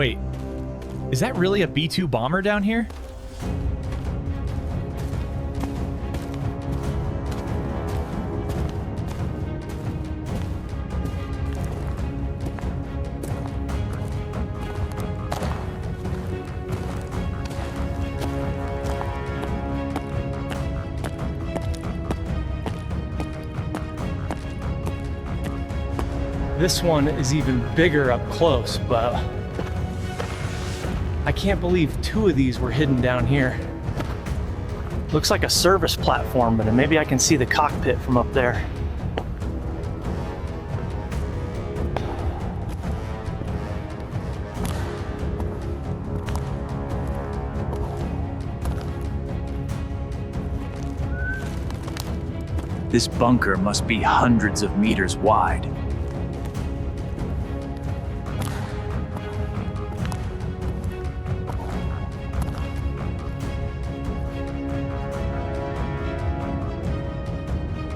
Wait, is that really a B-2 bomber down here? This one is even bigger up close, but I can't believe 2 of these were hidden down here. Looks like a service platform, but maybe I can see the cockpit from up there. This bunker must be hundreds of meters wide.